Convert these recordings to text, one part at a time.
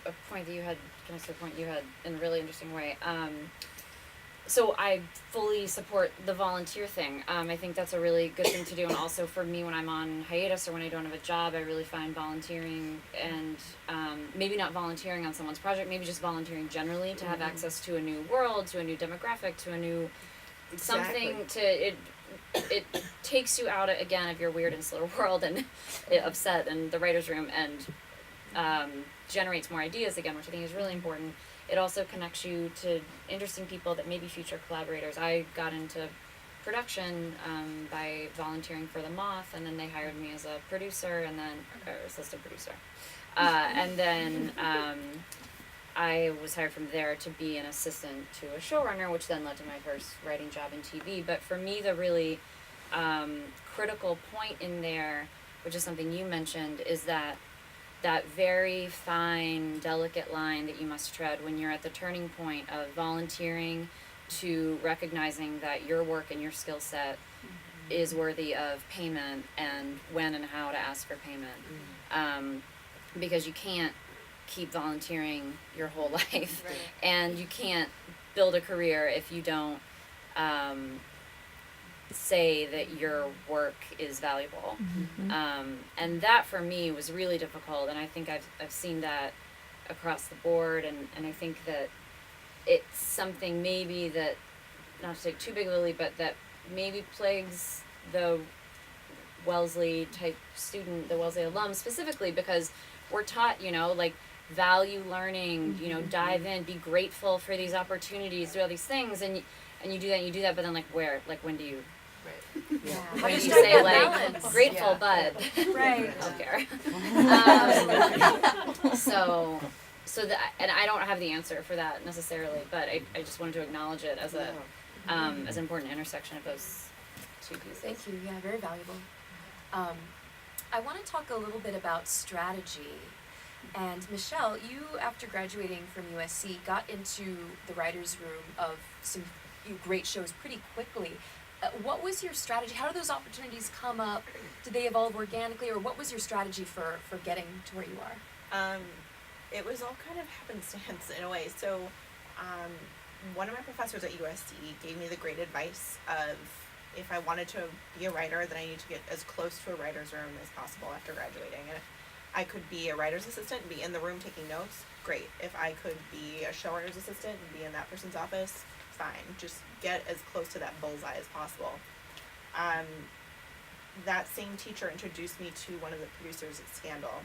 a point that you had, connects to a point you had in a really interesting way. So I fully support the volunteer thing. I think that's a really good thing to do, and also for me when I'm on hiatus or when I don't have a job, I really find volunteering and maybe not volunteering on someone's project, maybe just volunteering generally to have access to a new world, to a new demographic, to a new something to it takes you out again of your weird and slow world and upset and the writer's room and generates more ideas again, which I think is really important. It also connects you to interesting people that may be future collaborators. I got into production by volunteering for The Moth, and then they hired me as a producer and then or assistant producer, and then I was hired from there to be an assistant to a showrunner, which then led to my first writing job in TV. But for me, the really critical point in there, which is something you mentioned, is that very fine, delicate line that you must tread when you're at the turning point of volunteering to recognizing that your work and your skill set is worthy of payment and when and how to ask for payment. Because you can't keep volunteering your whole life. Right. And you can't build a career if you don't say that your work is valuable. And that for me was really difficult, and I think I've seen that across the board, and I think that it's something maybe that, not to take too big of a leap, but that maybe plagues the Wellesley type student, the Wellesley alum specifically, because we're taught, like, value learning, dive in, be grateful for these opportunities, do all these things, and you do that, but then where, when do you, Yeah. when do you strike say that balance? grateful, but Right. I don't care. So that, and I don't have the answer for that necessarily, but I just wanted to acknowledge it as as an important intersection of those two pieces. Thank you. Yeah, very valuable. I want to talk a little bit about strategy. And Michelle, you, after graduating from USC, got into the writer's room of some great shows pretty quickly. What was your strategy? How did those opportunities come up? Did they evolve organically, or what was your strategy for getting to where you are? It was all kind of happenstance in a way. So one of my professors at USC gave me the great advice of, if I wanted to be a writer, then I need to get as close to a writer's room as possible after graduating. And if I could be a writer's assistant and be in the room taking notes, great. If I could be a showrunner's assistant and be in that person's office, fine. Just get as close to that bullseye as possible. That same teacher introduced me to one of the producers at Scandal.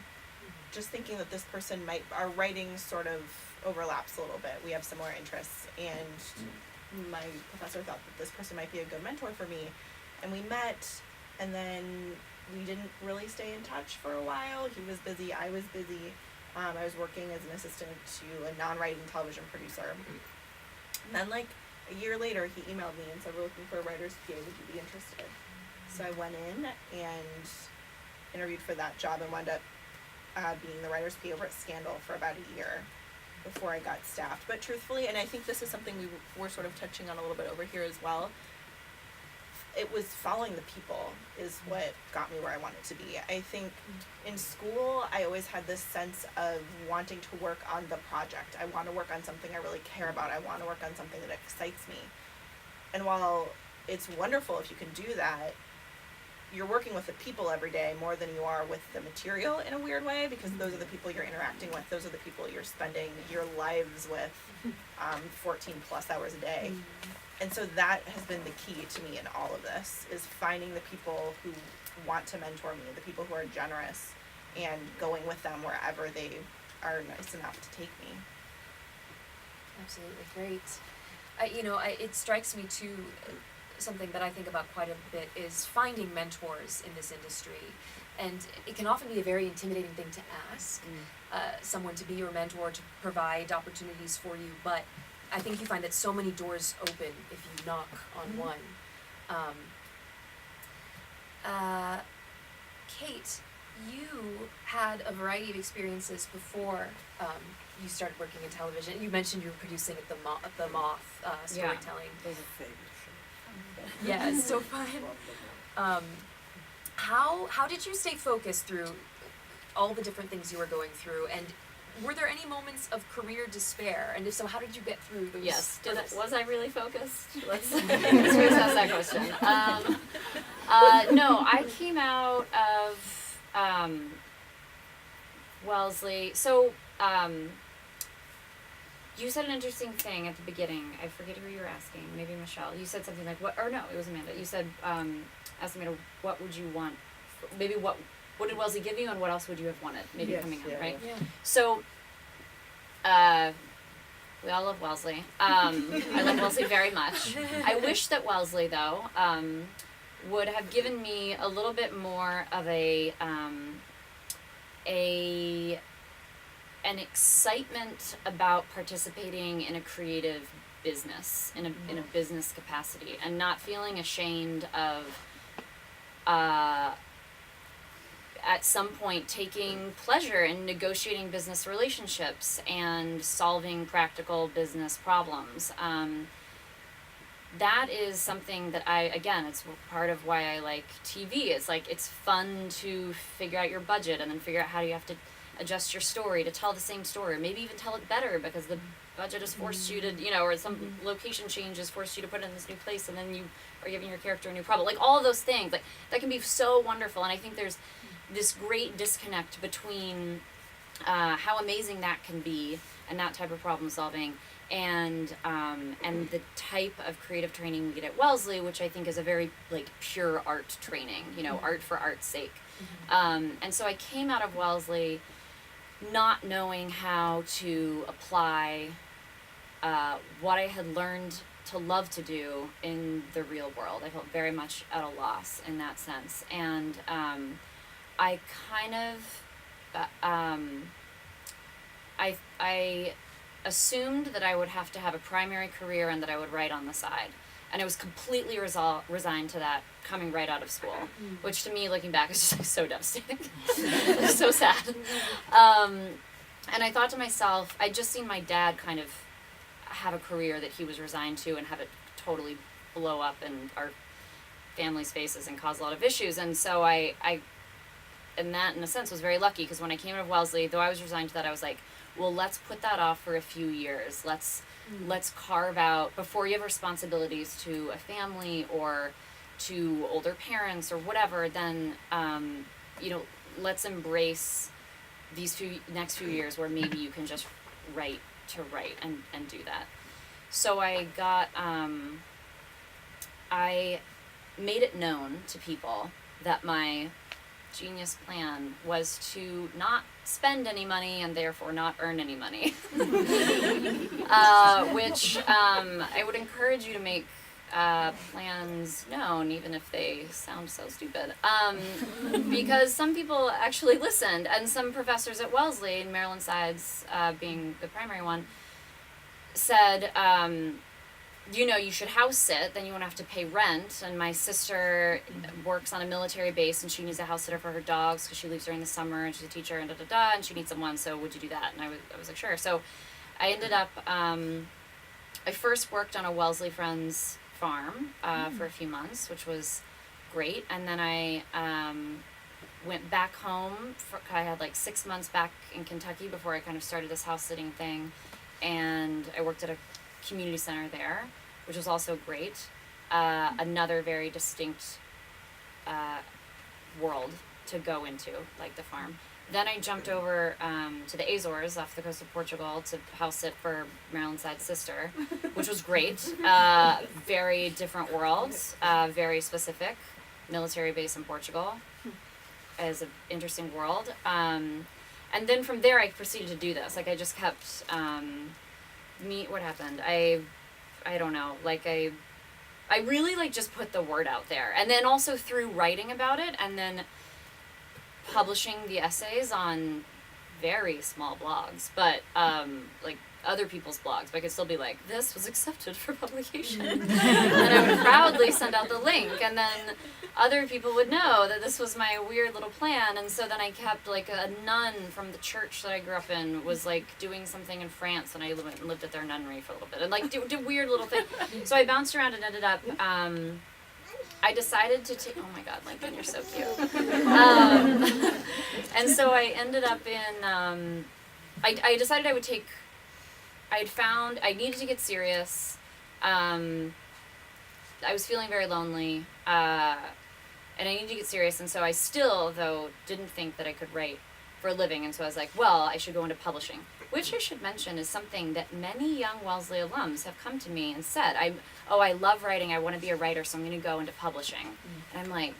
Just thinking that this person our writing sort of overlaps a little bit. We have similar interests, and my professor thought that this person might be a good mentor for me. And we met, and then we didn't really stay in touch for a while. He was busy, I was busy. I was working as an assistant to a non-writing television producer. And then a year later, he emailed me and said, we're looking for a writer's PA, would you be interested? So I went in and interviewed for that job and wound up being the writer's PA over at Scandal for about a year before I got staffed. But truthfully, and I think this is something we were sort of touching on a little bit over here as well, it was following the people is what got me where I wanted to be. I think in school, I always had this sense of wanting to work on the project. I want to work on something I really care about. I want to work on something that excites me. And while it's wonderful if you can do that, you're working with the people every day more than you are with the material in a weird way, because those are the people you're interacting with. Those are the people you're spending your lives with 14 plus hours a day. And so that has been the key to me in all of this, is finding the people who want to mentor me, the people who are generous, and going with them wherever they are nice enough to take me. Absolutely, great. It strikes me too, something that I think about quite a bit is finding mentors in this industry. And it can often be a very intimidating thing to ask someone to be your mentor, to provide opportunities for you, but I think you find that so many doors open if you knock on one. Kate, you had a variety of experiences before you started working in television. You mentioned you were producing at the Moth storytelling. It was a favorite show. Yeah, it's so fun. How did you stay focused through all the different things you were going through, and were there any moments of career despair? And if so, how did you get through those? Yes. those- Was I really focused? Let's first ask that question. No, I came out of Wellesley. So you said an interesting thing at the beginning. I forget who you were asking. Maybe Michelle. You said something like, "What?" Or no, it was Amanda. You said, asked Amanda, "What would you want? Maybe what did Wellesley give you, and what else would you have wanted? Maybe Yes, coming out, yeah, right?" Yeah. So, we all love Wellesley. I love Wellesley very much. I wish that Wellesley, though, would have given me a little bit more of an excitement about participating in a creative business, in a business capacity, and not feeling ashamed of at some point taking pleasure in negotiating business relationships and solving practical business problems. That is something that it's part of why I like TV. It's like, it's fun to figure out your budget and then figure out how you have to adjust your story to tell the same story, maybe even tell it better because the budget has forced you to, or some location change has forced you to put it in this new place, and then you are giving your character a new problem. Like, all of those things, like, that can be so wonderful. And I think there's this great disconnect between how amazing that can be and that type of problem solving and the type of creative training we get at Wellesley, which I think is a very, like, pure art training, art for art's sake. And so I came out of Wellesley not knowing how to apply what I had learned to love to do in the real world. I felt very much at a loss in that sense. And I kind of, I assumed that I would have to have a primary career and that I would write on the side. And I was completely resigned to that coming right out of school, which to me, looking back, is just like so devastating. It's so sad. And I thought to myself, I'd just seen my dad kind of have a career that he was resigned to and have it totally blow up in our family's faces and cause a lot of issues. And so I and that, in a sense, was very lucky, because when I came out of Wellesley, though I was resigned to that, I was like, well, let's put that off for a few years. Let's carve out, before you have responsibilities to a family or to older parents or whatever, then, let's embrace these next few years where maybe you can just write and do that. So I got, I made it known to people that my genius plan was to not spend any money and therefore not earn any money. Which I would encourage you to make plans known, even if they sound so stupid. Because some people actually listened, and some professors at Wellesley, and Marilyn Sides being the primary one, said, you should house sit, then you won't have to pay rent. And my sister works on a military base, and she needs a house sitter for her dogs because she leaves during the summer, and she's a teacher, and and she needs someone, so would you do that? And I was like, sure. So I ended up, I first worked on a Wellesley Friends farm for a few months, which was great. And then I went back home. I had like 6 months back in Kentucky before I kind of started this house sitting thing. And I worked at a community center there, which was also great. Another very distinct world to go into, like the farm. Then I jumped over to the Azores off the coast of Portugal to house sit for Marilyn Side's sister, which was great. Very different worlds, very specific. Military base in Portugal is an interesting world. And then from there I proceeded to do this. Like I just kept, what happened? I don't know, like I really like just put the word out there. And then also through writing about it and then publishing the essays on very small blogs, but like other people's blogs, but I could still be like, this was accepted for publication. And I would proudly send out the link, and then other people would know that this was my weird little plan. And so then I kept, like, a nun from the church that I grew up in was like doing something in France, and I lived at their nunnery for a little bit and like did weird little things. So I bounced around and ended up I decided to take, oh my god, Lincoln, you're so cute. And so I ended up in I decided I had found I needed to get serious. I was feeling very lonely, and I needed to get serious, and so I still, though, didn't think that I could write for a living, and so I was like, well, I should go into publishing, which I should mention is something that many young Wellesley alums have come to me and said, I love writing, I want to be a writer, so I'm going to go into publishing. And I'm like,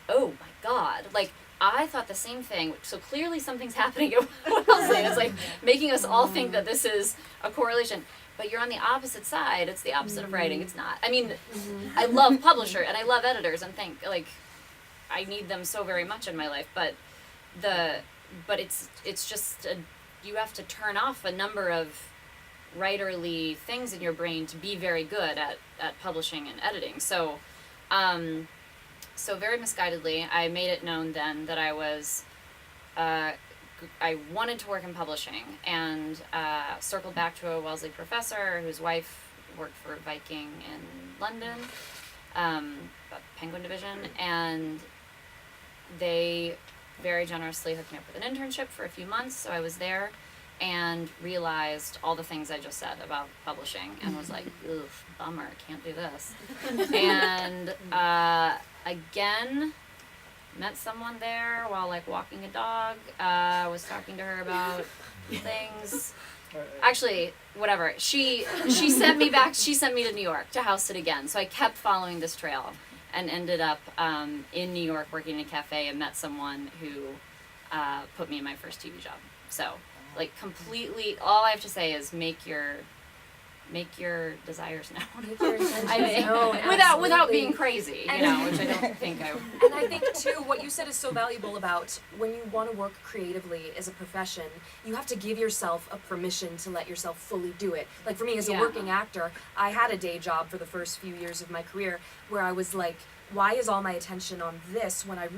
oh my God, like, I thought the same thing, so clearly something's happening at Wellesley. It's like making us all think that this is a correlation. But you're on the opposite side. It's the opposite of writing. It's not. I mean, I love publisher and I love editors and I need them so very much in my life. But it's just you have to turn off a number of writerly things in your brain to be very good at publishing and editing. So very misguidedly, I made it known then that I was, I wanted to work in publishing, and circled back to a Wellesley professor whose wife worked for Viking in London, Penguin Division, and they very generously hooked me up with an internship for a few months, so I was there and realized all the things I just said about publishing and was like, ugh, bummer, can't do this. And again, met someone there while walking a dog, was talking to her about things. Actually, whatever. She sent me back, she sent me to New York to house sit again. So I kept following this trail and ended up in New York working in a cafe and met someone who put me in my first TV job. So completely, all I have to say is make your desires known. Make your intentions known, without being crazy, which I don't think I would. And I think too, what you said is so valuable about when you want to work creatively as a profession, you have to give yourself a permission to let yourself fully do it. Like for me as a working actor, I had a day job for the first few years of my career where I was like, why is all my attention on this when I